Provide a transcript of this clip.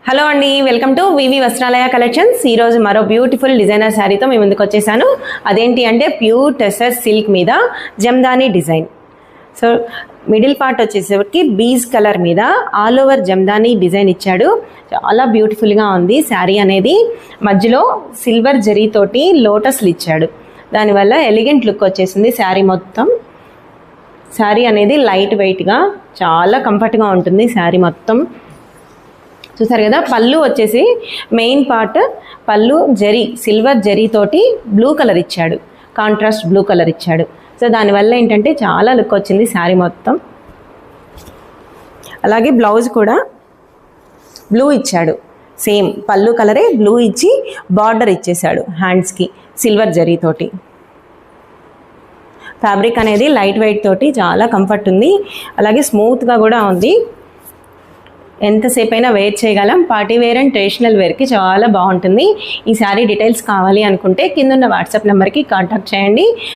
Hello అండి, welcome to V V వస్త్రాలయ collections. ఈరోజు మరో బ్యూటిఫుల్ డిజైనర్ శారీతో మీ ముందుకు వచ్చేసాను. అదేంటి అంటే ప్యూర్ టెసర్ సిల్క్ మీద jamdani design. So middle part వచ్చేసరికి బీజ్ కలర్ మీద ఆల్ ఓవర్ జమ్దానీ డిజైన్ ఇచ్చాడు. చాలా బ్యూటిఫుల్గా ఉంది శారీ అనేది. మధ్యలో సిల్వర్ జరీతోటి లోటస్లు ఇచ్చాడు. దానివల్ల ఎలిగెంట్ లుక్ వచ్చేసింది శారీ మొత్తం. శారీ అనేది లైట్ వెయిట్గా చాలా కంఫర్ట్గా ఉంటుంది శారీ మొత్తం. చూసారు కదా, పళ్ళు వచ్చేసి మెయిన్ పార్ట్ పళ్ళు జరీ సిల్వర్ జరీతోటి బ్లూ కలర్ ఇచ్చాడు, కాంట్రాస్ట్ బ్లూ కలర్ ఇచ్చాడు. సో దానివల్ల ఏంటంటే చాలా లుక్ వచ్చింది శారీ మొత్తం. అలాగే బ్లౌజ్ కూడా బ్లూ ఇచ్చాడు, సేమ్ పళ్ళు కలరే బ్లూ ఇచ్చి బార్డర్ ఇచ్చేసాడు హ్యాండ్స్కి సిల్వర్ జరీతోటి. ఫ్యాబ్రిక్ అనేది లైట్ వెయిట్ తోటి చాలా కంఫర్ట్ ఉంది. అలాగే స్మూత్గా కూడా ఉంది. ఎంతసేపు అయినా వేర్ చేయగలం. పార్టీ వేర్ అండ్ ట్రెడిషనల్ వేర్కి చాలా బాగుంటుంది. ఈ శారీ డీటెయిల్స్ కావాలి అనుకుంటే కింద ఉన్న వాట్సాప్ నెంబర్కి కాంటాక్ట్ చేయండి.